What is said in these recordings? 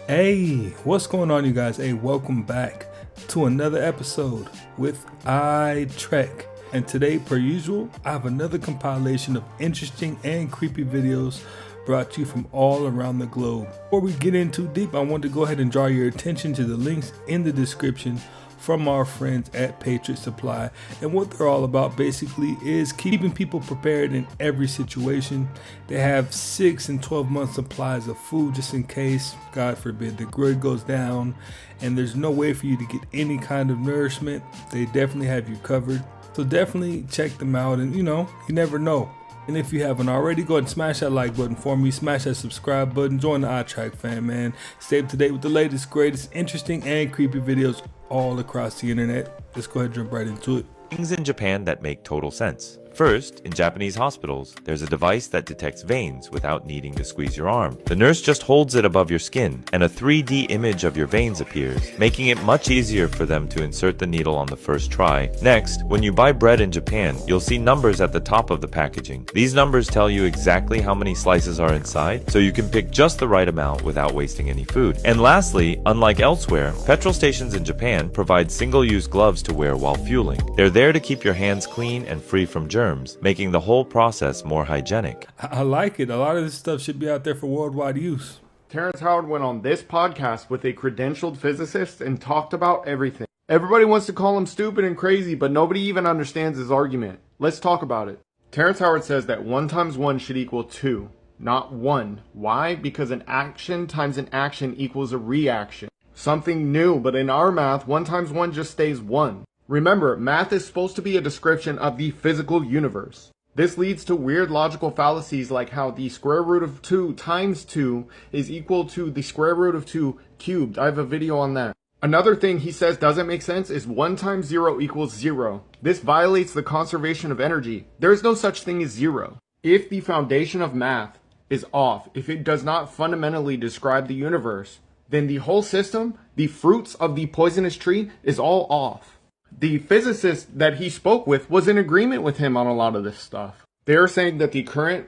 Hey, what's going on, you guys? Hey, welcome back to another episode with I Trek. And today, per usual, I have another compilation of interesting and creepy videos brought to you from all around the globe. Before we get in too deep, I want to go ahead and draw your attention to the links in the description from our friends at Patriot Supply. And what they're all about basically is keeping people prepared in every situation. They have 6 and 12 month supplies of food just in case, God forbid, the grid goes down and there's no way for you to get any kind of nourishment. They definitely have you covered. So definitely check them out, and you never know. And if you haven't already, go ahead and smash that like button for me, smash that subscribe button, join the iTrack fam, man. Stay up to date with the latest, greatest, interesting, and creepy videos all across the internet. Let's go ahead and jump right into it. Things in Japan that make total sense. First, in Japanese hospitals, there's a device that detects veins without needing to squeeze your arm. The nurse just holds it above your skin, and a 3D image of your veins appears, making it much easier for them to insert the needle on the first try. Next, when you buy bread in Japan, you'll see numbers at the top of the packaging. These numbers tell you exactly how many slices are inside, so you can pick just the right amount without wasting any food. And lastly, unlike elsewhere, petrol stations in Japan provide single-use gloves to wear while fueling. They're there to keep your hands clean and free from germs, making the whole process more hygienic. I like it. A lot of this stuff should be out there for worldwide use. Terrence Howard went on this podcast with a credentialed physicist and talked about everything. Everybody wants to call him stupid and crazy, but nobody even understands his argument. Let's talk about it. Terrence Howard says that 1 times 1 should equal 2, not 1. Why? Because an action times an action equals a reaction. Something new, but in our math, 1 times 1 just stays 1. Remember, math is supposed to be a description of the physical universe. This leads to weird logical fallacies like how the square root of 2 times 2 is equal to the square root of 2 cubed. I have a video on that. Another thing he says doesn't make sense is 1 times 0 equals 0. This violates the conservation of energy. There is no such thing as 0. If the foundation of math is off, if it does not fundamentally describe the universe, then the whole system, the fruits of the poisonous tree, is all off. The physicist that he spoke with was in agreement with him on a lot of this stuff. They are saying that the current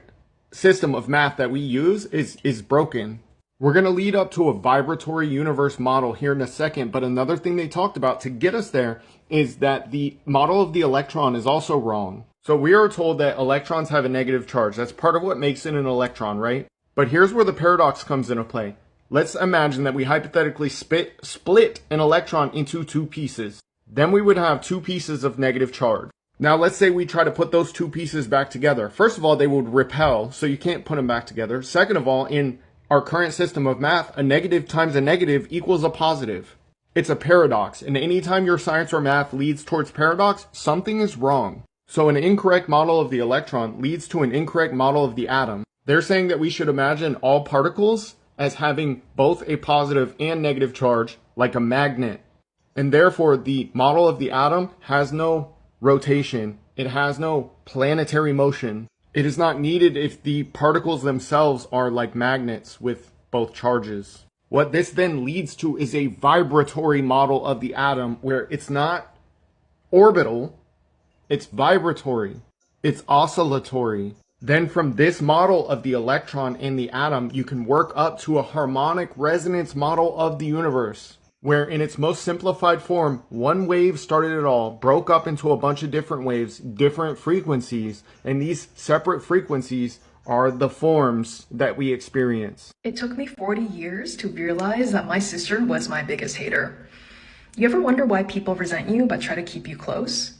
system of math that we use is broken. We're going to lead up to a vibratory universe model here in a second, but another thing they talked about to get us there is that the model of the electron is also wrong. So we are told that electrons have a negative charge. That's part of what makes it an electron, right? But here's where the paradox comes into play. Let's imagine that we hypothetically split an electron into 2 pieces. Then we would have 2 pieces of negative charge. Now let's say we try to put those 2 pieces back together. First of all, they would repel, so you can't put them back together. Second of all, in our current system of math, a negative times a negative equals a positive. It's a paradox, and anytime your science or math leads towards paradox, something is wrong. So an incorrect model of the electron leads to an incorrect model of the atom. They're saying that we should imagine all particles as having both a positive and negative charge, like a magnet. And therefore, the model of the atom has no rotation. It has no planetary motion. It is not needed if the particles themselves are like magnets with both charges. What this then leads to is a vibratory model of the atom where it's not orbital, it's vibratory, it's oscillatory. Then from this model of the electron and the atom, you can work up to a harmonic resonance model of the universe, where in its most simplified form, one wave started it all, broke up into a bunch of different waves, different frequencies, and these separate frequencies are the forms that we experience. It took me 40 years to realize that my sister was my biggest hater. You ever wonder why people resent you but try to keep you close?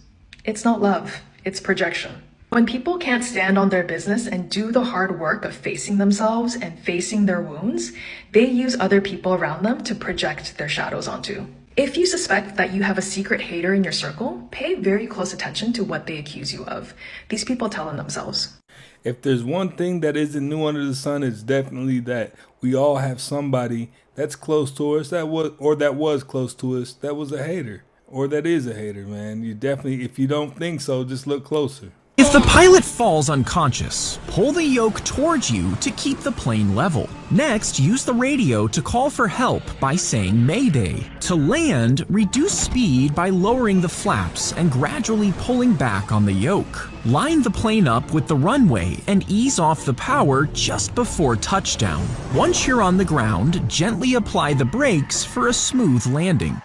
It's not love, it's projection. When people can't stand on their business and do the hard work of facing themselves and facing their wounds, they use other people around them to project their shadows onto. If you suspect that you have a secret hater in your circle, pay very close attention to what they accuse you of. These people tell on themselves. If there's one thing that isn't new under the sun, it's definitely that we all have somebody that's close to us that was close to us that was a hater or that is a hater, man. You definitely, if you don't think so, just look closer. These If the pilot falls unconscious, pull the yoke towards you to keep the plane level. Next, use the radio to call for help by saying Mayday. To land, reduce speed by lowering the flaps and gradually pulling back on the yoke. Line the plane up with the runway and ease off the power just before touchdown. Once you're on the ground, gently apply the brakes for a smooth landing.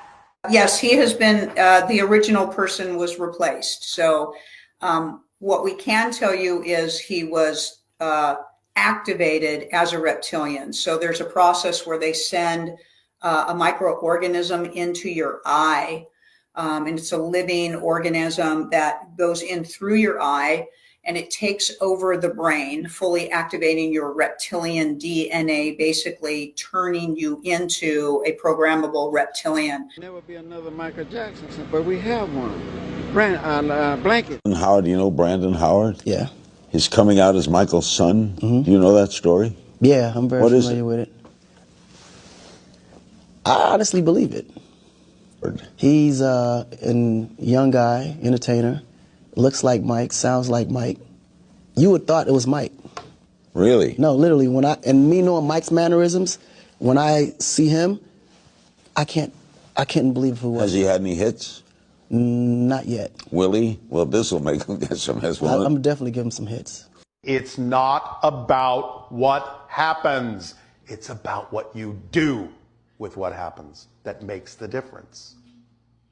Yes, he has been, the original person was replaced. So what we can tell you is he was activated as a reptilian. So there's a process where they send a microorganism into your eye. And it's a living organism that goes in through your eye and it takes over the brain, fully activating your reptilian DNA, basically turning you into a programmable reptilian. Never be another Michael Jackson, but we have one. Blanket. Howard, you know Brandon Howard? Yeah. He's coming out as Michael's son. Mm-hmm. Do you know that story? Yeah, I'm very familiar with it. I honestly believe it. He's a young guy, entertainer, looks like Mike, sounds like Mike. You would thought it was Mike. Really? No, literally, me knowing Mike's mannerisms, when I see him, I couldn't believe who it was. Has he had any hits? Not yet. Will he? Well, this will make him get some hits. I'm definitely giving him some hits. It's not about what happens. It's about what you do with what happens that makes the difference.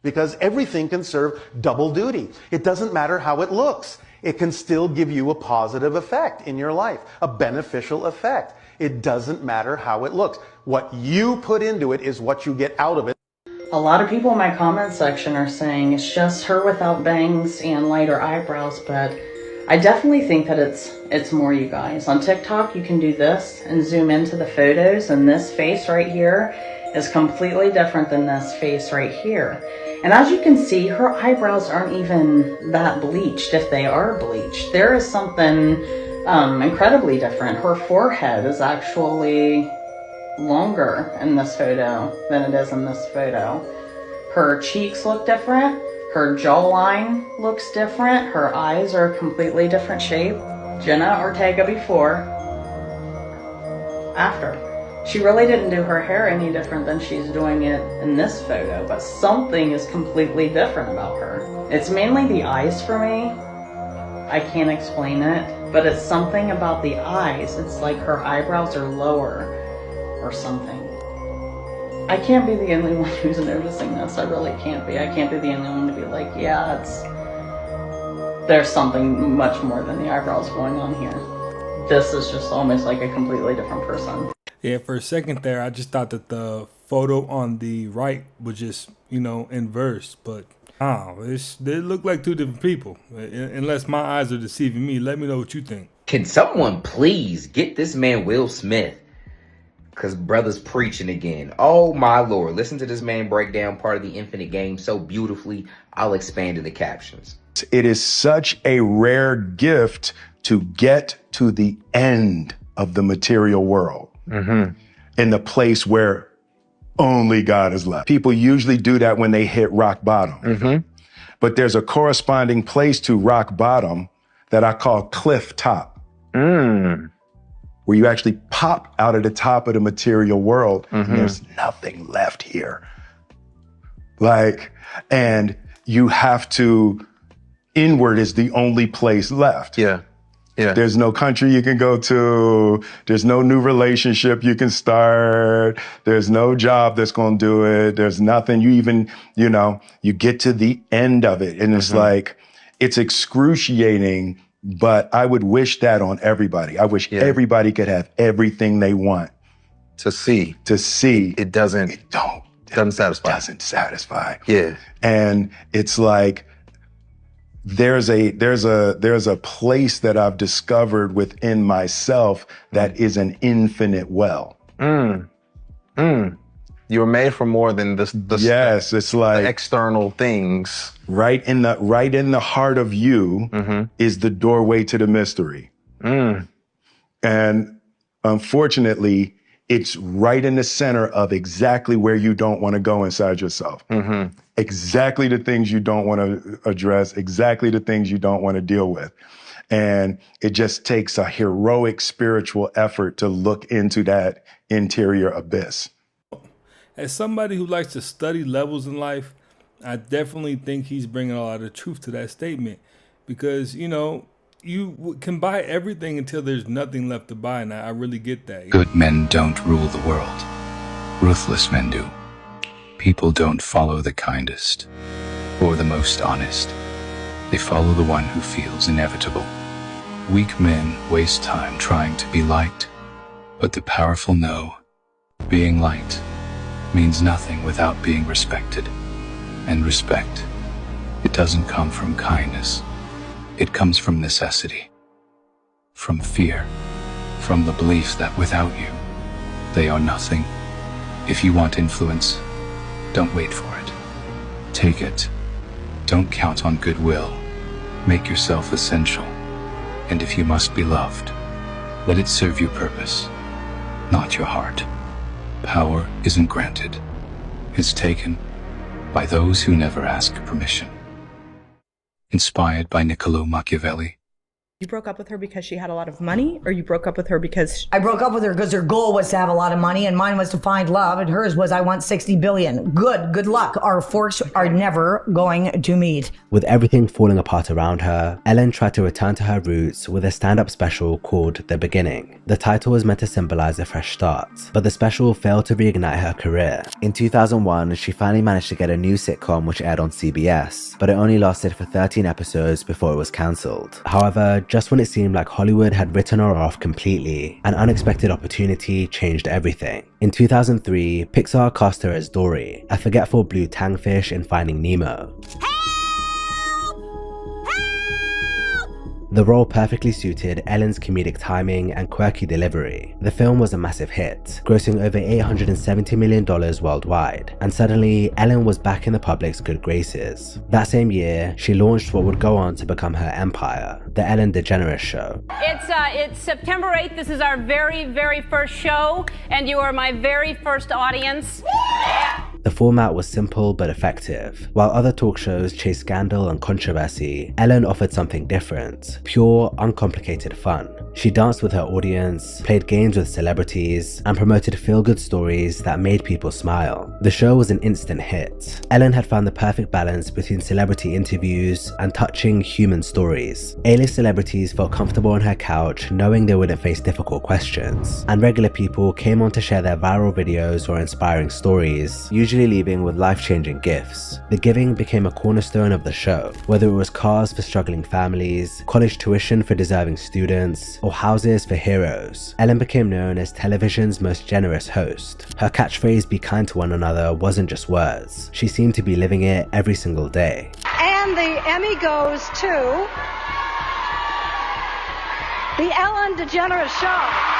Because everything can serve double duty. It doesn't matter how it looks. It can still give you a positive effect in your life, a beneficial effect. It doesn't matter how it looks. What you put into it is what you get out of it. A lot of people in my comment section are saying it's just her without bangs and lighter eyebrows, but I definitely think that it's more, you guys. On TikTok, you can do this and zoom into the photos, and this face right here is completely different than this face right here. And as you can see, her eyebrows aren't even that bleached, if they are bleached. There is something incredibly different. Her forehead is actually longer in this photo than it is in this photo. Her cheeks look different. Her jawline looks different. Her eyes are a completely different shape. Jenna Ortega before, after. She really didn't do her hair any different than she's doing it in this photo, but something is completely different about her. It's mainly the eyes for me. I can't explain it, but it's something about the eyes. It's like her eyebrows are lower or something. I can't be the only one who's noticing this. I really can't be. I can't be the only one to be like, yeah, there's something much more than the eyebrows going on here. This is just almost like a completely different person. Yeah, for a second there, I just thought that the photo on the right was just, inverse. But, they look like two different people. Unless my eyes are deceiving me. Let me know what you think. Can someone please get this man Will Smith? Because brother's preaching again. Oh, my Lord. Listen to this man break down part of the Infinite Game so beautifully. I'll expand in the captions. It is such a rare gift to get to the end of the material world. Mm-hmm. In the place where only God is left. People usually do that when they hit rock bottom. Mm-hmm. But there's a corresponding place to rock bottom that I call cliff top. Where you actually pop out of the top of the material world. Mm-hmm. And there's nothing left here. And you have to, inward is the only place left. Yeah. Yeah. There's no country you can go to. There's no new relationship you can start. There's no job that's going to do it. There's nothing. You even, you get to the end of it. And it's like, it's excruciating, but I would wish that on everybody. I wish everybody could have everything they want. To see. It doesn't satisfy. It doesn't satisfy. Yeah. And it's like, there's a place that I've discovered within myself that is an infinite well. You were made for more than this. Yes, it's like the external things. Right in the heart of you is the doorway to the mystery. And unfortunately, it's right in the center of exactly where you don't want to go inside yourself. Exactly the things you don't want to address, exactly the things you don't want to deal with. And it just takes a heroic spiritual effort to look into that interior abyss. As somebody who likes to study levels in life, I definitely think he's bringing a lot of truth to that statement, because, you know, you can buy everything until there's nothing left to buy, and I really get that. Good men don't rule the world. Ruthless men do. People don't follow the kindest or the most honest. They follow the one who feels inevitable. Weak men waste time trying to be liked, but the powerful know being liked means nothing without being respected. And respect, it doesn't come from kindness. It comes from necessity, from fear, from the belief that without you, they are nothing. If you want influence, don't wait for it. Take it. Don't count on goodwill. Make yourself essential. And if you must be loved, let it serve your purpose, not your heart. Power isn't granted. It's taken by those who never ask permission. Inspired by Niccolò Machiavelli. You broke up with her because she had a lot of money, or you broke up with her because... I broke up with her because her goal was to have a lot of money, and mine was to find love, and hers was I want 60 billion. Good luck. Our forks are never going to meet. With everything falling apart around her, Ellen tried to return to her roots with a stand-up special called The Beginning. The title was meant to symbolize a fresh start, but the special failed to reignite her career. In 2001, she finally managed to get a new sitcom which aired on CBS, but it only lasted for 13 episodes before it was cancelled. However, just when it seemed like Hollywood had written her off completely, an unexpected opportunity changed everything. In 2003, Pixar cast her as Dory, a forgetful blue tangfish in Finding Nemo. The role perfectly suited Ellen's comedic timing and quirky delivery. The film was a massive hit, grossing over $870 million worldwide, and suddenly Ellen was back in the public's good graces. That same year, she launched what would go on to become her empire, The Ellen DeGeneres Show. It's September 8th. This is our very first show, and you are my very first audience. The format was simple but effective. While other talk shows chased scandal and controversy, Ellen offered something different, pure, uncomplicated fun. She danced with her audience, played games with celebrities, and promoted feel-good stories that made people smile. The show was an instant hit. Ellen had found the perfect balance between celebrity interviews and touching human stories. A-list celebrities felt comfortable on her couch knowing they wouldn't face difficult questions, and regular people came on to share their viral videos or inspiring stories, usually leaving with life-changing gifts. The giving became a cornerstone of the show, whether it was cars for struggling families, college tuition for deserving students, or houses for heroes. Ellen became known as television's most generous host. Her catchphrase, "Be kind to one another," wasn't just words. She seemed to be living it every single day. And the Emmy goes to the Ellen DeGeneres Show.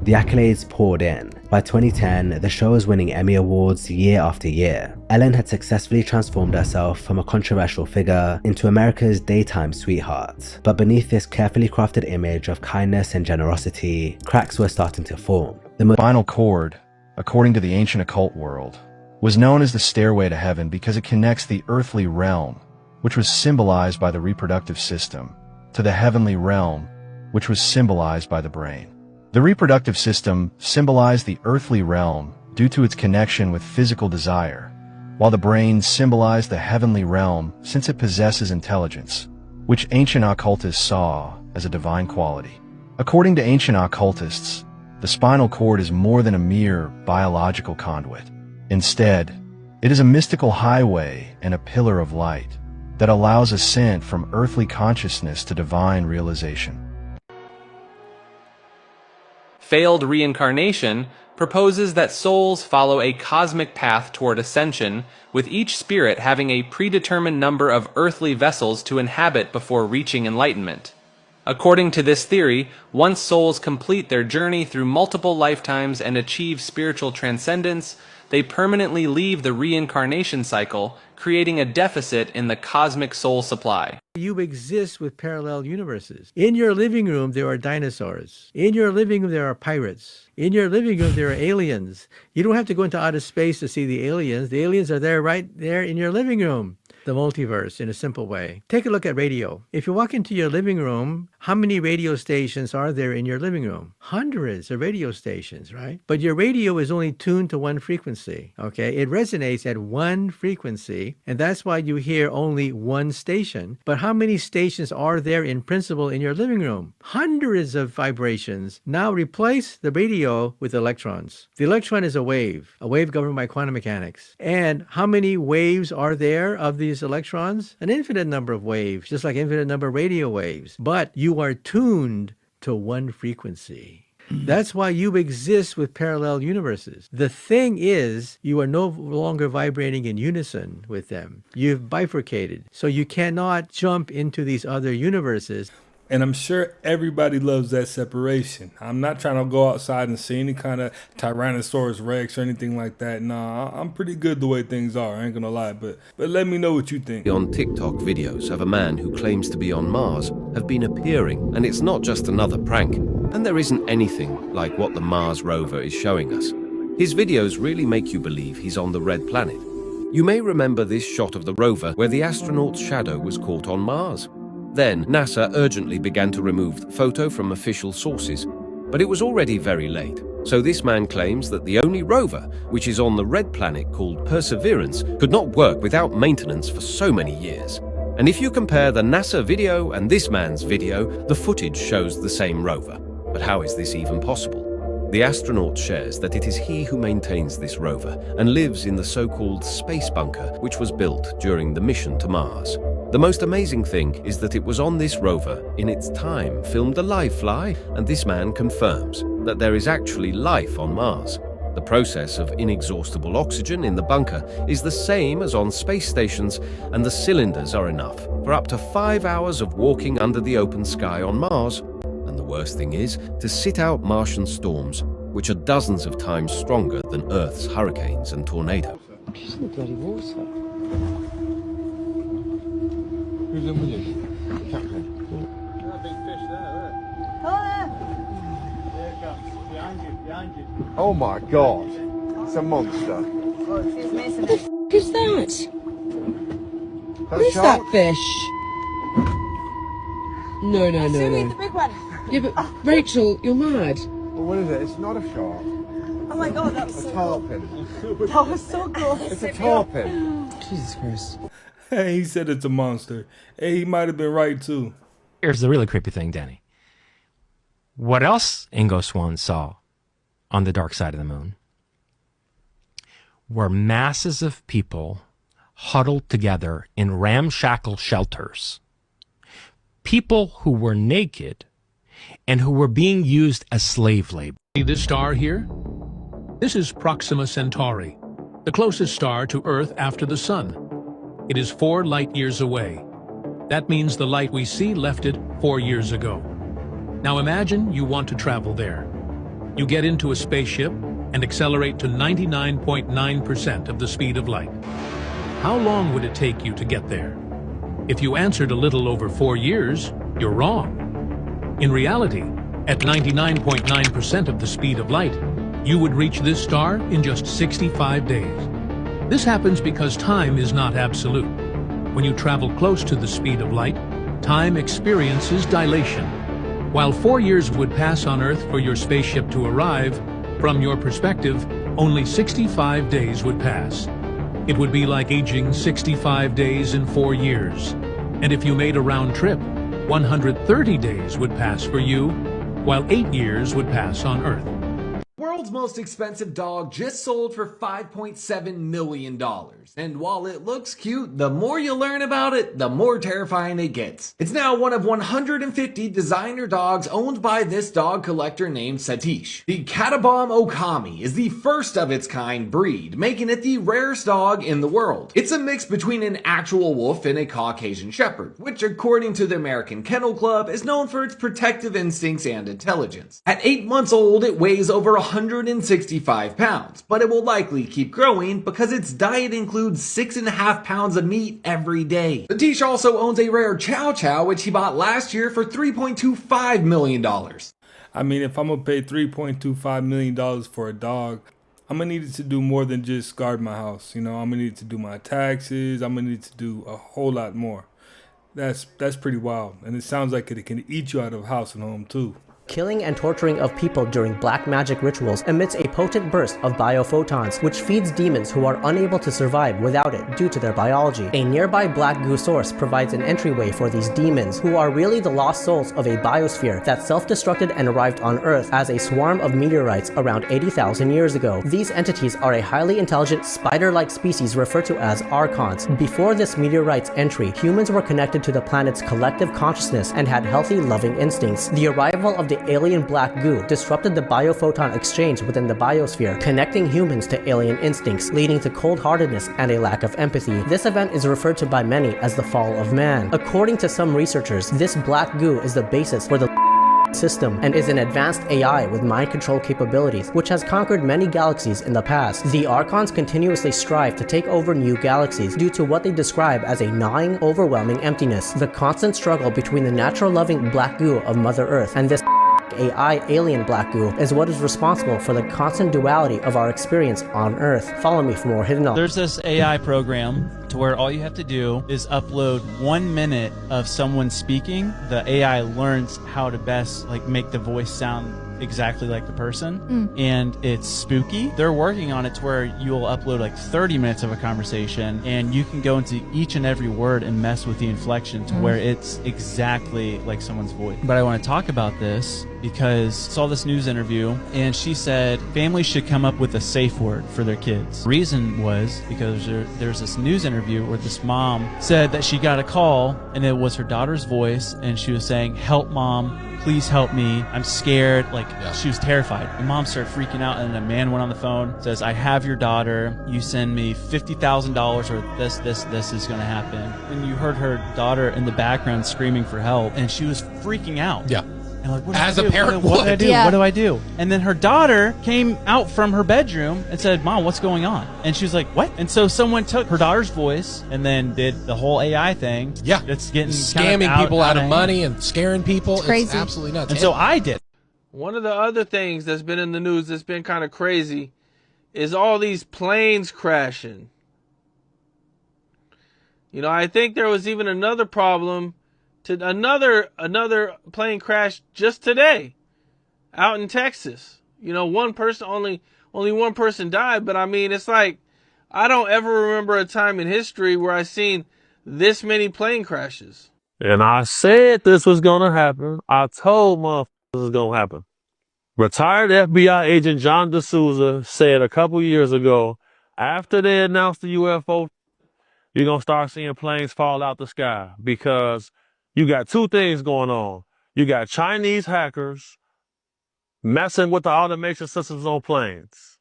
The accolades poured in. By 2010, the show was winning Emmy Awards year after year. Ellen had successfully transformed herself from a controversial figure into America's daytime sweetheart. But beneath this carefully crafted image of kindness and generosity, cracks were starting to form. The spinal cord, according to the ancient occult world, was known as the stairway to heaven because it connects the earthly realm, which was symbolized by the reproductive system, to the heavenly realm, which was symbolized by the brain. The reproductive system symbolized the earthly realm due to its connection with physical desire, while the brain symbolized the heavenly realm since it possesses intelligence, which ancient occultists saw as a divine quality. According to ancient occultists, the spinal cord is more than a mere biological conduit. Instead, it is a mystical highway and a pillar of light that allows ascent from earthly consciousness to divine realization. Failed reincarnation proposes that souls follow a cosmic path toward ascension, with each spirit having a predetermined number of earthly vessels to inhabit before reaching enlightenment. According to this theory, once souls complete their journey through multiple lifetimes and achieve spiritual transcendence, they permanently leave the reincarnation cycle, creating a deficit in the cosmic soul supply. You exist with parallel universes. In your living room, there are dinosaurs. In your living room, there are pirates. In your living room, there are aliens. You don't have to go into outer space to see the aliens. The aliens are there, right there in your living room. the multiverse in a simple way. Take a look at radio. If you walk into your living room, how many radio stations are there in your living room? Hundreds of radio stations, right? But your radio is only tuned to one frequency, okay? It resonates at one frequency, and that's why you hear only one station. But how many stations are there in principle in your living room? Hundreds of vibrations. Now replace the radio with electrons. The electron is a wave governed by quantum mechanics. And how many waves are there of these electrons? An infinite number of waves, just like infinite number of radio waves. But you are tuned to one frequency. That's why you exist with parallel universes. The thing is, you are no longer vibrating in unison with them. You've bifurcated. So you cannot jump into these other universes. And I'm sure everybody loves that separation. I'm not trying to go outside and see any kind of Tyrannosaurus Rex or anything like that. Nah, I'm pretty good the way things are, I ain't gonna lie. But let me know what you think. On TikTok, videos of a man who claims to be on Mars have been appearing, and it's not just another prank. And there isn't anything like what the Mars rover is showing us. His videos really make you believe he's on the red planet. You may remember this shot of the rover where the astronaut's shadow was caught on Mars. Then, NASA urgently began to remove the photo from official sources, but it was already very late. So this man claims that the only rover, which is on the red planet called Perseverance, could not work without maintenance for so many years. And if you compare the NASA video and this man's video, the footage shows the same rover. But how is this even possible? The astronaut shares that it is he who maintains this rover and lives in the so-called space bunker, which was built during the mission to Mars. The most amazing thing is that it was on this rover, in its time, filmed a live fly, and this man confirms that there is actually life on Mars. The process of inexhaustible oxygen in the bunker is the same as on space stations, and the cylinders are enough for up to 5 hours of walking under the open sky on Mars. And the worst thing is to sit out Martian storms, which are dozens of times stronger than Earth's hurricanes and tornadoes. She's in the bloody water. Who's in with you? Captain. That big fish there, There it comes. Behind you. Oh my god. It's a monster. Oh, she's missing it. What is that? What is that fish? No. The big one. Yeah, but Rachel, you're mad. Well, what is it? It's not a shark. Oh my god, that was a tarpon. That was so cool. It's a tarpon. Jesus Christ. Hey, he said it's a monster. Hey, he might have been right too. Here's the really creepy thing, Danny. What else Ingo Swann saw on the dark side of the moon were masses of people huddled together in ramshackle shelters. People who were naked and who were being used as slave labor. See this star here? This is Proxima Centauri, the closest star to Earth after the Sun. It is 4 light years away. That means the light we see left it 4 years ago. Now imagine you want to travel there. You get into a spaceship and accelerate to 99.9% of the speed of light. How long would it take you to get there? If you answered a little over 4 years, you're wrong. In reality, at 99.9% of the speed of light, you would reach this star in just 65 days. This happens because time is not absolute. When you travel close to the speed of light, time experiences dilation. While 4 years would pass on Earth for your spaceship to arrive, from your perspective, only 65 days would pass. It would be like aging 65 days in 4 years. And if you made a round trip, 130 days would pass for you, while 8 years would pass on Earth. World's most expensive dog just sold for $5.7 million. And while it looks cute, the more you learn about it, the more terrifying it gets. It's now one of 150 designer dogs owned by this dog collector named Satish. The Catabomb Okami is the first of its kind breed, making it the rarest dog in the world. It's a mix between an actual wolf and a Caucasian Shepherd, which according to the American Kennel Club is known for its protective instincts and intelligence. At 8 months old, it weighs over 165 pounds, but it will likely keep growing because its diet includes 6.5 pounds of meat every day. Satish also owns a rare Chow Chow, which he bought last year for $3.25 million. I mean, if I'm gonna pay $3.25 million for a dog, I'm gonna need it to do more than just guard my house. I'm gonna need it to do my taxes. I'm gonna need to do a whole lot more. That's pretty wild, and it sounds like it can eat you out of house and home too. Killing and torturing of people during black magic rituals emits a potent burst of biophotons, which feeds demons who are unable to survive without it due to their biology. A nearby black goo source provides an entryway for these demons, who are really the lost souls of a biosphere that self-destructed and arrived on Earth as a swarm of meteorites around 80,000 years ago. These entities are a highly intelligent spider-like species referred to as Archons. Before this meteorite's entry, humans were connected to the planet's collective consciousness and had healthy, loving instincts. The arrival of the alien black goo disrupted the biophoton exchange within the biosphere, connecting humans to alien instincts, leading to cold-heartedness and a lack of empathy. This event is referred to by many as the fall of man. According to some researchers, this black goo is the basis for the system and is an advanced AI with mind control capabilities, which has conquered many galaxies in the past. The Archons continuously strive to take over new galaxies due to what they describe as a gnawing, overwhelming emptiness. The constant struggle between the natural loving black goo of Mother Earth and this AI alien black goo is what is responsible for the constant duality of our experience on Earth. Follow me for more hidden knowledge. There's this AI program to where all you have to do is upload 1 minute of someone speaking. The AI learns how to best make the voice sound exactly like the person, and it's spooky. They're working on it to where you'll upload 30 minutes of a conversation, and you can go into each and every word and mess with the inflection to where it's exactly like someone's voice. But I want to talk about this because I saw this news interview, and she said families should come up with a safe word for their kids. Reason was because there's this news interview where this mom said that she got a call, and it was her daughter's voice, and she was saying, "Help, Mom. Please help me. I'm scared." She was terrified. The mom started freaking out, and a man went on the phone, says, "I have your daughter. You send me $50,000 or this is going to happen." And you heard her daughter in the background screaming for help, and she was freaking out. Yeah. And what As do I a do? parent what do I would. do? Yeah. What do I do? And then her daughter came out from her bedroom and said, "Mom, what's going on?" And she was like, "What?" And so someone took her daughter's voice and then did the whole AI thing. Yeah. It's getting Scamming people out of money and scaring people. It's crazy. It's absolutely nuts. And so I did. One of the other things that's been in the news that's been kind of crazy is all these planes crashing. I think there was even another problem to another plane crash just today out in Texas. One person, only one person died, but I mean, it's like, I don't ever remember a time in history where I seen this many plane crashes. And I said this was going to happen. I told motherfuckers this was going to happen. Retired FBI agent John D'Souza said a couple years ago, after they announced the UFO, you're going to start seeing planes fall out the sky because you got two things going on. You got Chinese hackers messing with the automation systems on planes.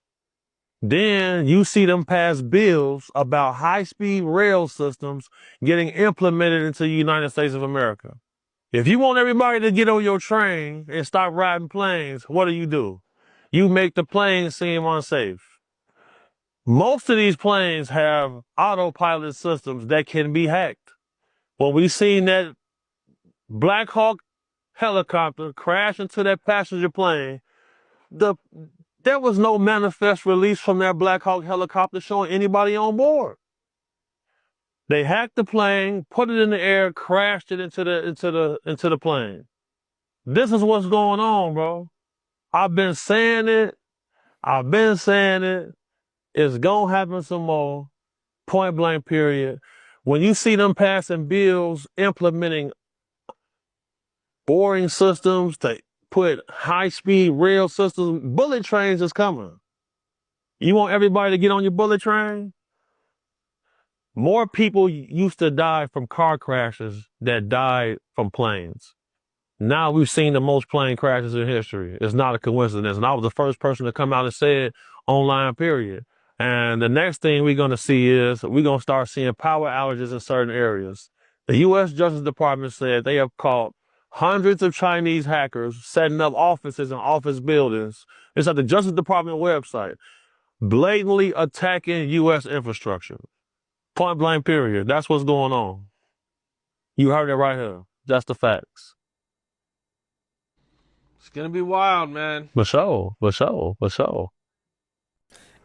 Then you see them pass bills about high-speed rail systems getting implemented into the United States of America. If you want everybody to get on your train and stop riding planes, what do? You make the plane seem unsafe. Most of these planes have autopilot systems that can be hacked. When we seen that Black Hawk helicopter crash into that passenger plane, there was no manifest release from that Black Hawk helicopter showing anybody on board. They hacked the plane, put it in the air, crashed it into the plane. This is what's going on, bro. I've been saying it. It's gonna happen some more. Point blank period. When you see them passing bills implementing boring systems to put high-speed rail systems, bullet trains is coming. You want everybody to get on your bullet train? More people used to die from car crashes than died from planes. Now we've seen the most plane crashes in history. It's not a coincidence. And I was the first person to come out and say it online, period. And the next thing we're going to see is we're going to start seeing power outages in certain areas. The U.S. Justice Department said they have caught hundreds of Chinese hackers setting up offices and office buildings. It's at the Justice Department website, blatantly attacking U.S. infrastructure. Point blank period. That's what's going on. You heard it right here. That's the facts. It's going to be wild, man. For sure.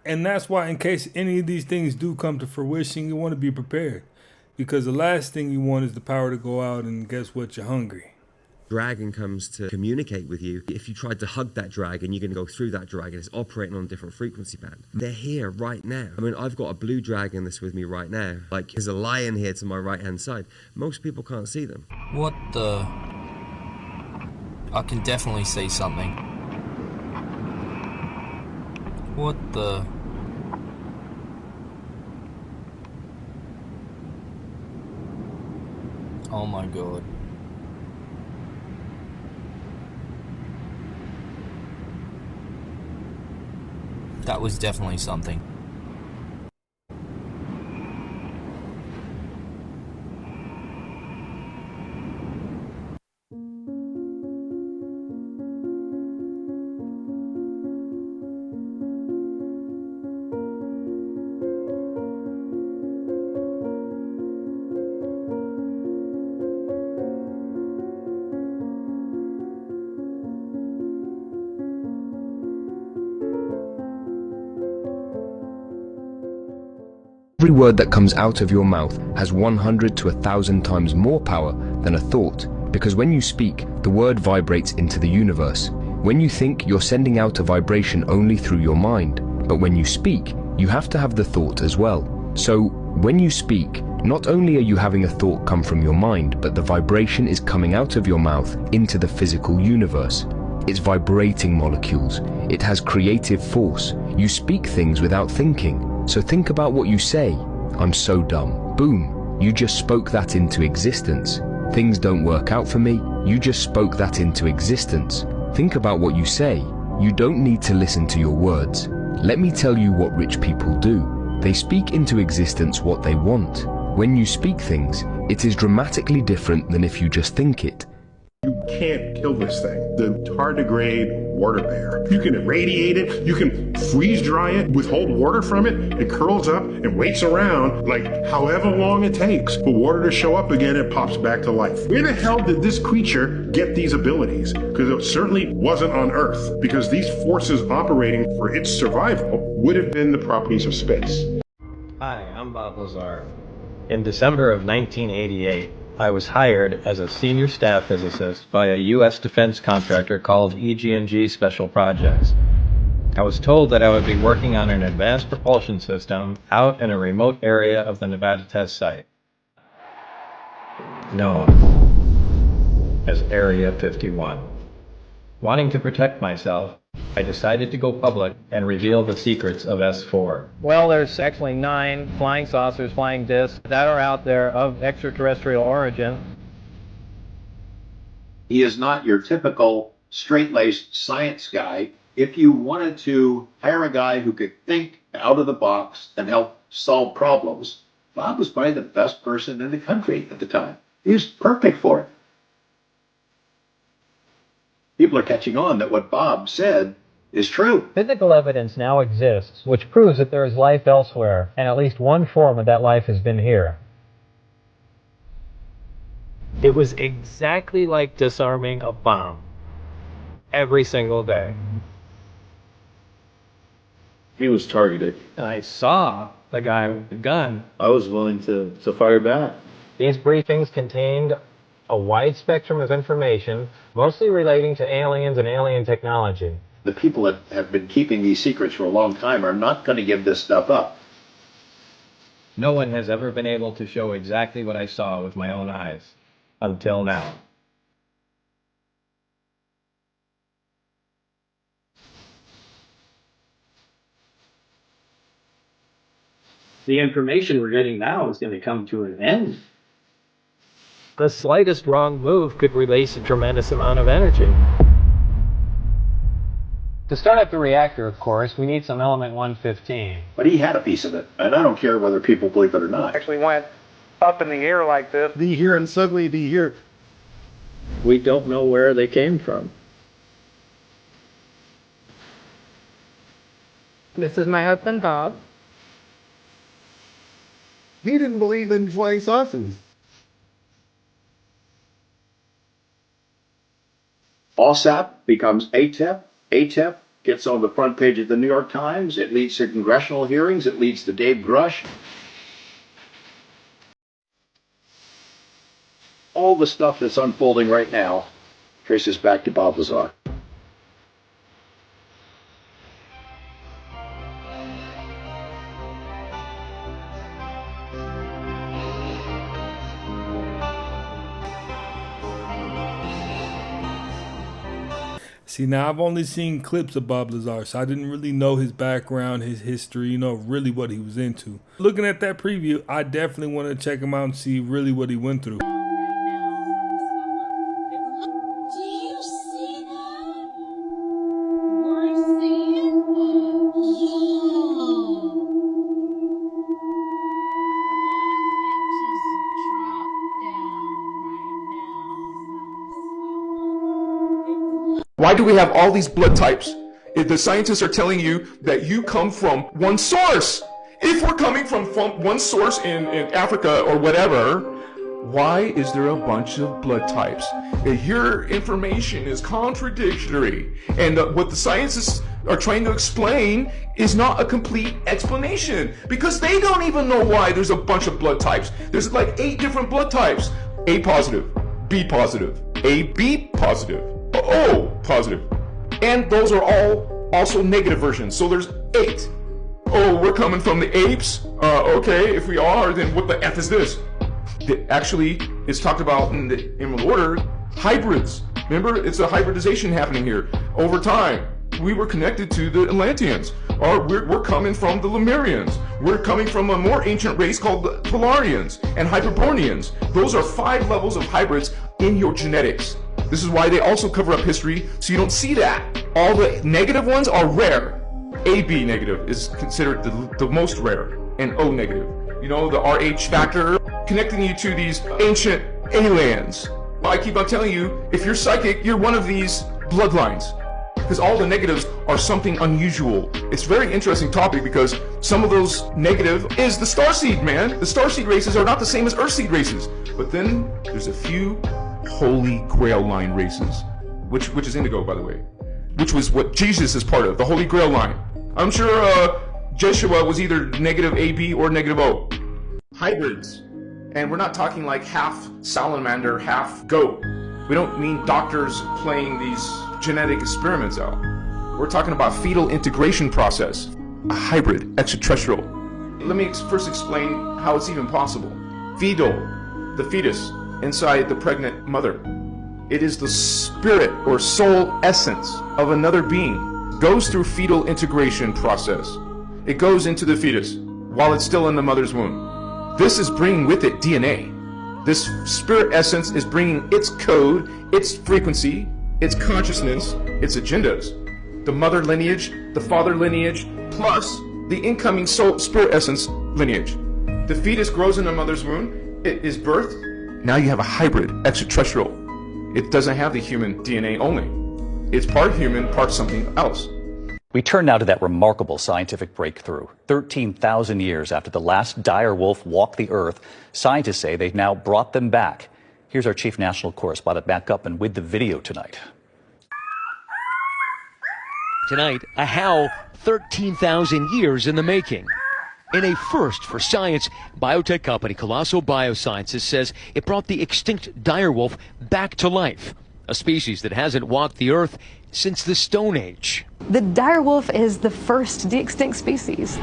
And that's why, in case any of these things do come to fruition, you want to be prepared. Because the last thing you want is the power to go out and guess what? You're hungry. Dragon comes to communicate with you. If you tried to hug that dragon, you're going to go through that dragon. It's operating on a different frequency band. They're here right now. I mean, I've got a blue dragon that's with me right now. Like, there's a lion here to my right-hand side. Most people can't see them. What the... I can definitely see something. What the... Oh my god. That was definitely something. Every word that comes out of your mouth has 100 to 1,000 times more power than a thought, because when you speak, the word vibrates into the universe. When you think, you're sending out a vibration only through your mind, but when you speak, you have to have the thought as well. So, when you speak, not only are you having a thought come from your mind, but the vibration is coming out of your mouth into the physical universe. It's vibrating molecules. It has creative force. You speak things without thinking. So think about what you say. I'm so dumb. Boom. You just spoke that into existence. Things don't work out for me. You just spoke that into existence. Think about what you say. You don't need to listen to your words. Let me tell you what rich people do. They speak into existence what they want. When you speak things, it is dramatically different than if you just think it. You can't kill this thing. The tardigrade water bear. You can irradiate it, you can freeze dry it, withhold water from it, it curls up and waits around like however long it takes for water to show up again, it pops back to life. Where the hell did this creature get these abilities? Because it certainly wasn't on Earth, because these forces operating for its survival would have been the properties of space. Hi, I'm Bob Lazar. In December of 1988, I was hired as a senior staff physicist by a U.S. defense contractor called EG&G Special Projects. I was told that I would be working on an advanced propulsion system out in a remote area of the Nevada test site, known as Area 51. Wanting to protect myself, I decided to go public and reveal the secrets of S4. Well, there's actually 9 flying saucers, flying discs that are out there of extraterrestrial origin. He is not your typical straight-laced science guy. If you wanted to hire a guy who could think out of the box and help solve problems, Bob was probably the best person in the country at the time. He was perfect for it. People are catching on that what Bob said is true. Physical evidence now exists which proves that there is life elsewhere, and at least one form of that life has been here. It was exactly like disarming a bomb. Every single day. He was targeted. I saw the guy with the gun. I was willing to fire back. These briefings contained a wide spectrum of information, mostly relating to aliens and alien technology. The people that have been keeping these secrets for a long time are not going to give this stuff up. No one has ever been able to show exactly what I saw with my own eyes. Until now. The information we're getting now is going to come to an end. The slightest wrong move could release a tremendous amount of energy. To start up the reactor, of course, we need some element 115. But he had a piece of it, and I don't care whether people believe it or not. Actually went up in the air like this. Be here and suddenly be here. We don't know where they came from. This is my husband, Bob. He didn't believe in flying saucers. OSAP becomes ATEP, ATEP gets on the front page of the New York Times. It leads to congressional hearings. It leads to Dave Grush. All the stuff that's unfolding right now traces back to Bob Lazar. See, now I've only seen clips of Bob Lazar, so I didn't really know his background, his history, really what he was into. Looking at that preview, I definitely want to check him out and see really what he went through. Why do we have all these blood types? If the scientists are telling you that you come from one source. If we're coming from one source in Africa or whatever, why is there a bunch of blood types? Your information is contradictory. And what the scientists are trying to explain is not a complete explanation. Because they don't even know why there's a bunch of blood types. There's like 8 different blood types. A positive, B positive, AB positive, O positive. And those are all also negative versions. So there's 8. Oh, we're coming from the apes? Okay, if we are, then what the F is this? Actually, it's talked about in the order, hybrids. Remember, it's a hybridization happening here. Over time, we were connected to the Atlanteans. Or we're coming from the Lemurians. We're coming from a more ancient race called the Polarians and Hyperbornians. Those are 5 levels of hybrids in your genetics. This is why they also cover up history, so you don't see that. All the negative ones are rare. AB negative is considered the most rare, and O negative. You know, the RH factor, connecting you to these ancient aliens. I keep on telling you, if you're psychic, you're one of these bloodlines. Because all the negatives are something unusual. It's a very interesting topic because some of those negative is the starseed, man. The starseed races are not the same as earthseed races. But then there's a few Holy Grail line races, which is indigo, by the way, which was what Jesus is part of, the Holy Grail line. I'm sure Jeshua was either negative AB or negative O. Hybrids. And we're not talking like half salamander, half goat. We don't mean doctors playing these genetic experiments out. We're talking about fetal integration process, a hybrid extraterrestrial. Let me first explain how it's even possible. Fetal, the fetus inside the pregnant mother. It is the spirit or soul essence of another being. Goes through fetal integration process. It goes into the fetus while it's still in the mother's womb. This is bringing with it DNA. This spirit essence is bringing its code, its frequency, its consciousness, its agendas. The mother lineage, the father lineage, plus the incoming soul spirit essence lineage. The fetus grows in the mother's womb. It is birthed. Now you have a hybrid extraterrestrial. It doesn't have the human DNA only. It's part human, part something else. We turn now to that remarkable scientific breakthrough. 13,000 years after the last dire wolf walked the earth, scientists say they've now brought them back. Here's our chief national correspondent back up and with the video tonight. Tonight, a howl 13,000 years in the making. In a first for science, biotech company Colossal Biosciences says it brought the extinct direwolf back to life, a species that hasn't walked the earth since the Stone Age. The direwolf is the first de-extinct species.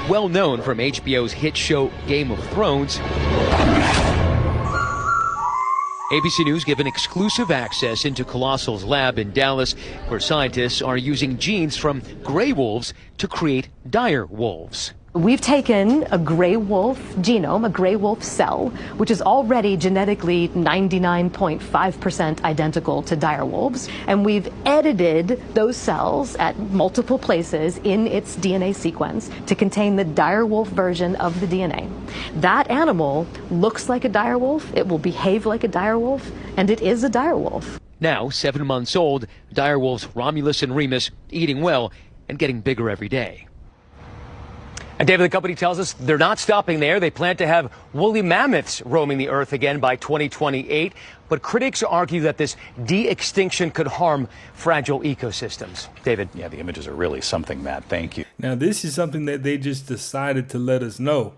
Well known from HBO's hit show Game of Thrones, ABC News given exclusive access into Colossal's lab in Dallas, where scientists are using genes from gray wolves to create dire wolves. We've taken a gray wolf genome, a gray wolf cell, which is already genetically 99.5% identical to dire wolves, and we've edited those cells at multiple places in its DNA sequence to contain the dire wolf version of the DNA. That animal looks like a dire wolf, it will behave like a dire wolf, and it is a dire wolf. Now, 7 months old, dire wolves Romulus and Remus eating well and getting bigger every day. And David, the company tells us they're not stopping there. They plan to have woolly mammoths roaming the Earth again by 2028. But critics argue that this de-extinction could harm fragile ecosystems. David? Yeah, the images are really something, Matt. Thank you. Now, this is something that they just decided to let us know.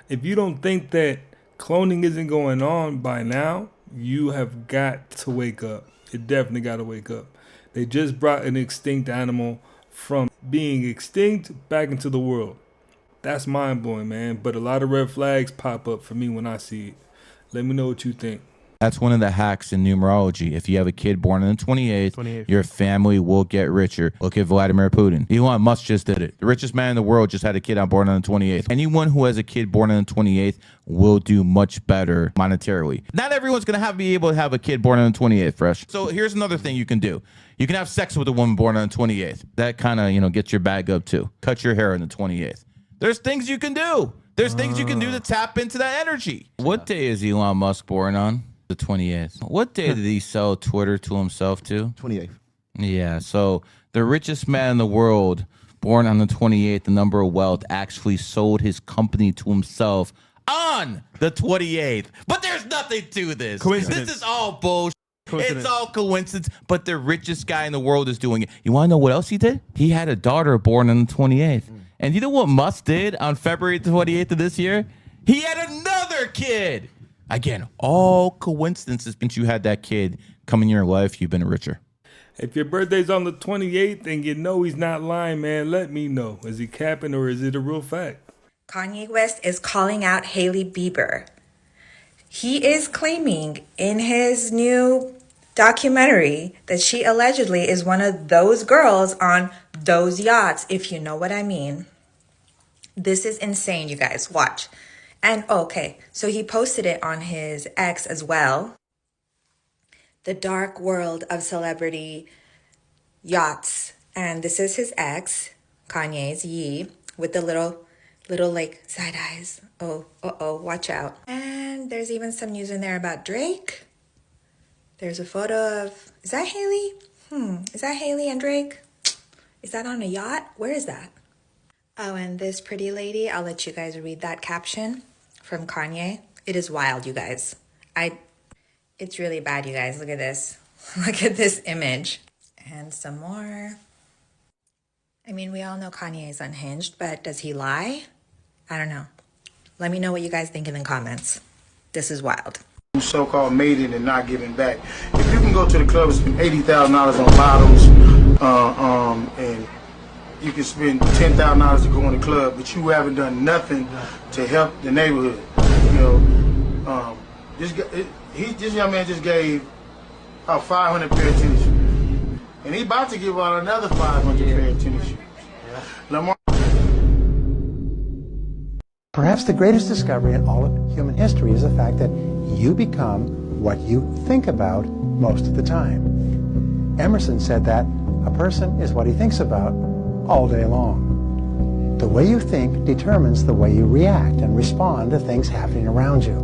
If you don't think that cloning isn't going on by now, you have got to wake up. You definitely got to wake up. They just brought an extinct animal from being extinct back into the world. That's mind-blowing, man. But a lot of red flags pop up for me when I see it. Let me know what you think. That's one of the hacks in numerology. If you have a kid born on the 28th, your family will get richer. Look at Vladimir Putin. Elon Musk just did it. The richest man in the world just had a kid born on the 28th. Anyone who has a kid born on the 28th will do much better monetarily. Not everyone's going to be able to have a kid born on the 28th, Fresh. So here's another thing you can do. You can have sex with a woman born on the 28th. That kind of, gets your bag up too. Cut your hair on the 28th. There's things you can do. There's things you can do to tap into that energy. What day is Elon Musk born on? The 28th. What day did he sell Twitter to himself to? 28th. Yeah, so the richest man in the world, born on the 28th, the number of wealth, actually sold his company to himself on the 28th. But there's nothing to this. Coincidence. This is all bullshit. It's all coincidence, but the richest guy in the world is doing it. You want to know what else he did? He had a daughter born on the 28th. And you know what Musk did on February 28th of this year? He had another kid. Again, all coincidences. Since you had that kid come in your life, you've been richer. If your birthday's on the 28th and you know he's not lying, man, let me know. Is he capping or is it a real fact? Kanye West is calling out Hailey Bieber. He is claiming in his new documentary that she allegedly is one of those girls on those yachts, if you know what I mean. This is insane, you guys. Watch. And okay, so he posted it on his X as well. The dark world of celebrity yachts. And this is his ex, Kanye's Yee, with the little like side eyes. Oh, watch out. And there's even some news in there about Drake. There's a photo of, is that Hailey? Is that Hailey and Drake? Is that on a yacht? Where is that? Oh, and this pretty lady, I'll let you guys read that caption from Kanye. It is wild, you guys. It's really bad, you guys. Look at this. Look at this image. And some more. I mean, we all know Kanye is unhinged, but does he lie? I don't know. Let me know what you guys think in the comments. This is wild. So-called made it and not giving back. If you can go to the club and spend $80,000 on bottles, and you can spend $10,000 to go in the club, but you haven't done nothing to help the neighborhood. This young man just gave out 500 pair of tennis shoes, and he's about to give out another 500 pair of tennis shoes. Lamar. Perhaps the greatest discovery in all of human history is the fact that you become what you think about most of the time. Emerson said that a person is what he thinks about all day long. The way you think determines the way you react and respond to things happening around you.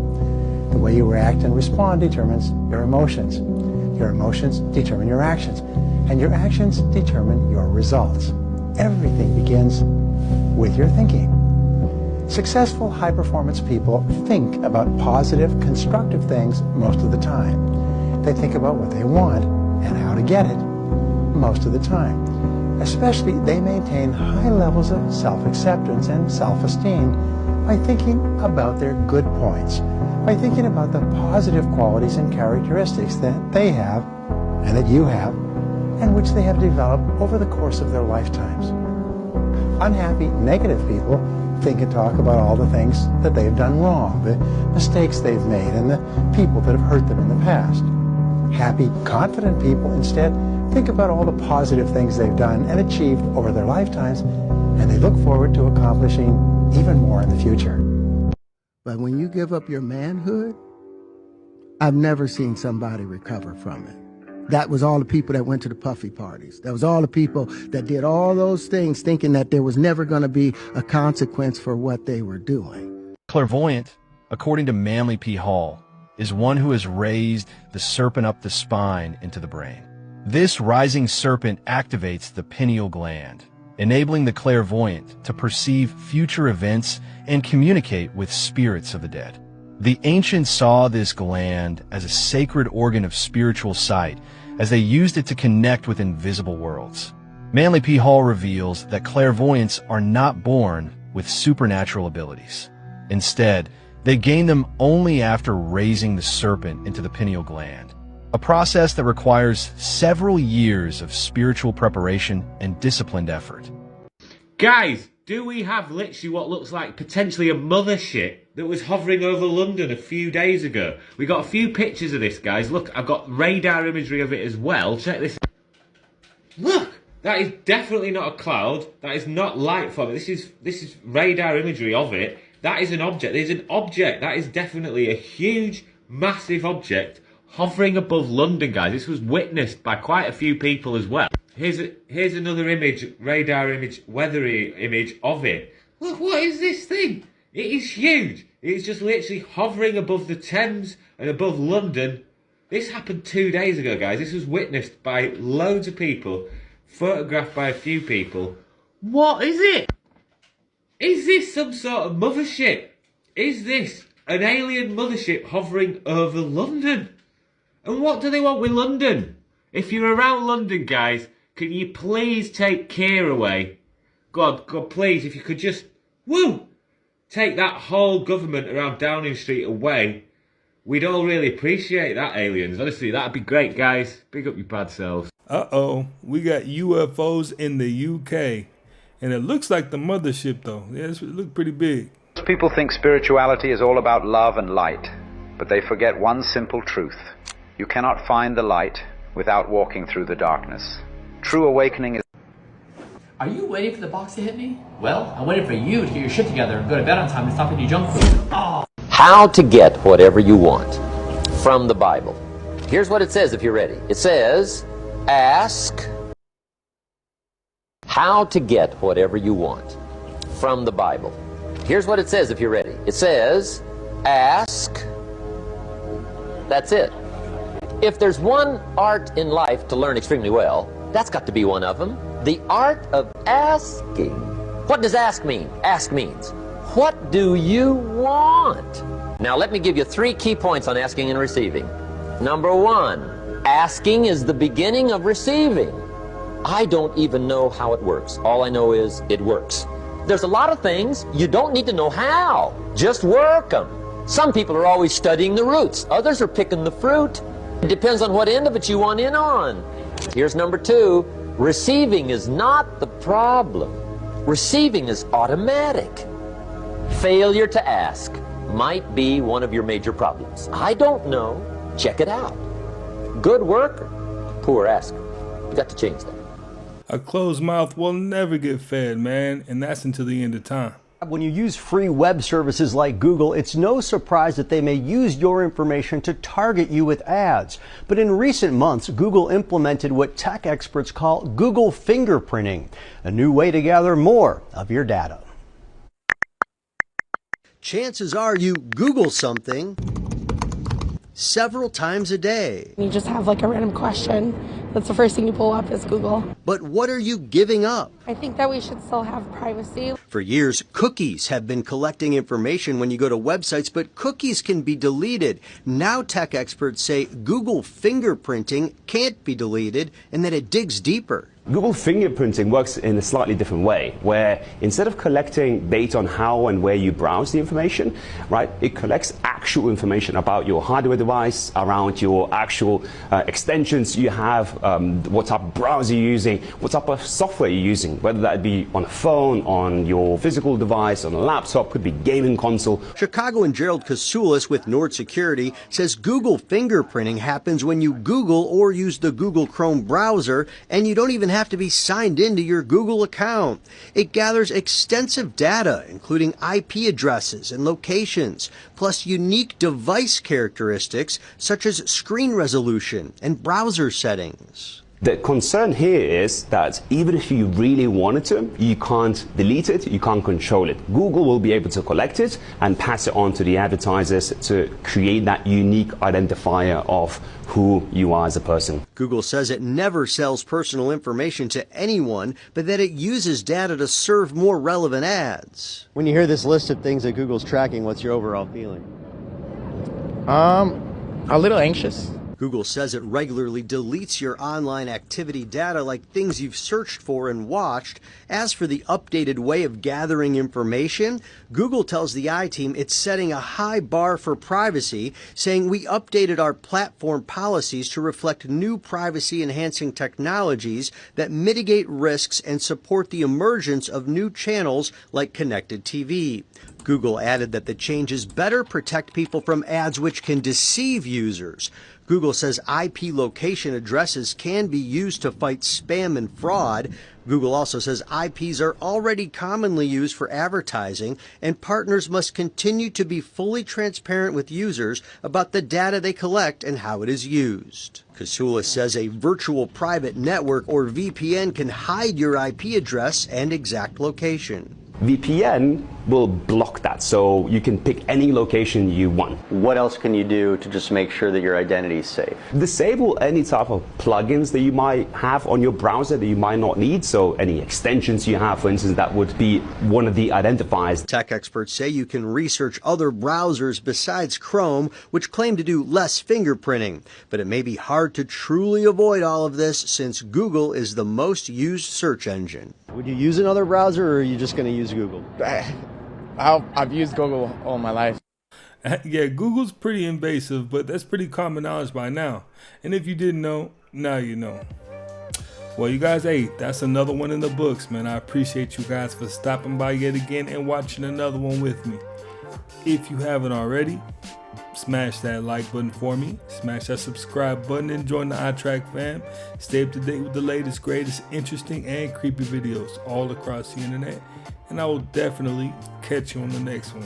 The way you react and respond determines your emotions. Your emotions determine your actions, and your actions determine your results. Everything begins with your thinking. Successful high-performance people think about positive, constructive things most of the time. They think about what they want and how to get it most of the time. Especially, they maintain high levels of self-acceptance and self-esteem by thinking about their good points, by thinking about the positive qualities and characteristics that they have and that you have, and which they have developed over the course of their lifetimes. Unhappy, negative people think and talk about all the things that they've done wrong, the mistakes they've made, and the people that have hurt them in the past. Happy, confident people instead think about all the positive things they've done and achieved over their lifetimes, and they look forward to accomplishing even more in the future. But when you give up your manhood, I've never seen somebody recover from it. That was all the people that went to the puffy parties. That was all the people that did all those things thinking that there was never going to be a consequence for what they were doing. Clairvoyant, according to Manly P. Hall, is one who has raised the serpent up the spine into the brain. This rising serpent activates the pineal gland. enabling the clairvoyant to perceive future events and communicate with spirits of the dead. The ancients saw this gland as a sacred organ of spiritual sight, as they used it to connect with invisible worlds. Manly P. Hall reveals that clairvoyants are not born with supernatural abilities. Instead, they gain them only after raising the serpent into the pineal gland, a process that requires several years of spiritual preparation and disciplined effort. Guys, do we have literally what looks like potentially a mothership that was hovering over London a few days ago? We got a few pictures of this, guys. Look, I've got radar imagery of it as well. Check this. Look, that is definitely not a cloud. That is not light from it. This is radar imagery of it. That is an object. There's an object. That is definitely a huge, massive object hovering above London, guys. This was witnessed by quite a few people as well. Here's another image, radar image, weather image of it. Look, what is this thing? It is huge. It's just literally hovering above the Thames and above London. This happened 2 days ago, guys. This was witnessed by loads of people, photographed by a few people. What is it? Is this some sort of mothership? Is this an alien mothership hovering over London? And what do they want with London? If you're around London, guys, can you please take Keir away? God, please, if you could just, take that whole government around Downing Street away, we'd all really appreciate that, aliens. Honestly, that'd be great, guys. Big up your bad selves. Uh-oh, we got UFOs in the UK. And it looks like the mothership, though. Yeah, it looks pretty big. Most people think spirituality is all about love and light, but they forget one simple truth. You cannot find the light without walking through the darkness. True awakening is... Are you waiting for the box to hit me? Well, I'm waiting for you to get your shit together and go to bed on time and stop eating junk food. Oh. How to get whatever you want from the Bible. Here's what it says if you're ready. It says, ask how to get whatever you want from the Bible. Here's what it says if you're ready. It says, ask. That's it. If there's one art in life to learn extremely well, that's got to be one of them. The art of asking. What does ask mean? Ask means, what do you want? Now let me give you 3 key points on asking and receiving. Number 1, asking is the beginning of receiving. I don't even know how it works. All I know is it works. There's a lot of things you don't need to know how. Just work them. Some people are always studying the roots. Others are picking the fruit. It depends on what end of it you want in on. Here's number 2. Receiving is not the problem. Receiving is automatic. Failure to ask might be one of your major problems. I don't know. Check it out. Good worker, poor asker. You got to change that. A closed mouth will never get fed, man, and that's until the end of time. When you use free web services like Google, it's no surprise that they may use your information to target you with ads. But in recent months, Google implemented what tech experts call Google fingerprinting, a new way to gather more of your data. Chances are you Google something several times a day. You just have like a random question. That's the first thing you pull up is Google. But what are you giving up? I think that we should still have privacy. For years, cookies have been collecting information when you go to websites, but cookies can be deleted. Now tech experts say Google fingerprinting can't be deleted and that it digs deeper. Google fingerprinting works in a slightly different way, where instead of collecting data on how and where you browse the information, right, it collects actual information about your hardware device, around your actual extensions you have, what type of browser you're using, what type of software you're using, whether that be on a phone, on your physical device, on a laptop, could be gaming console. Chicagoan Gerald Kasulis with Nord Security says Google fingerprinting happens when you Google or use the Google Chrome browser, and you don't even have to be signed into your Google account. It gathers extensive data, including IP addresses and locations, plus unique device characteristics such as screen resolution and browser settings. The concern here is that even if you really wanted to, you can't delete it, you can't control it. Google will be able to collect it and pass it on to the advertisers to create that unique identifier of who you are as a person. Google says it never sells personal information to anyone, but that it uses data to serve more relevant ads. When you hear this list of things that Google's tracking, what's your overall feeling? A little anxious. Google says it regularly deletes your online activity data like things you've searched for and watched. As for the updated way of gathering information, Google tells the I-Team it's setting a high bar for privacy, saying we updated our platform policies to reflect new privacy-enhancing technologies that mitigate risks and support the emergence of new channels like connected TV. Google added that the changes better protect people from ads which can deceive users. Google says IP location addresses can be used to fight spam and fraud. Google also says IPs are already commonly used for advertising, and partners must continue to be fully transparent with users about the data they collect and how it is used. Kasoulis says a virtual private network or VPN can hide your IP address and exact location. VPN will block that, so you can pick any location you want. What else can you do to just make sure that your identity is safe? Disable any type of plugins that you might have on your browser that you might not need, so any extensions you have, for instance, that would be one of the identifiers. Tech experts say you can research other browsers besides Chrome, which claim to do less fingerprinting, but it may be hard to truly avoid all of this since Google is the most used search engine. Would you use another browser, or are you just going to use Google? I've used Google all my life. Yeah, Google's pretty invasive, but that's pretty common knowledge by now. And if you didn't know, now you know. Well, you guys, hey, that's another one in the books, man. I appreciate you guys for stopping by yet again and watching another one with me. If you haven't already, smash that like button for me, smash that subscribe button, and join the iTrack fam. Stay up to date with the latest, greatest, interesting, and creepy videos all across the internet. And I will definitely catch you on the next one.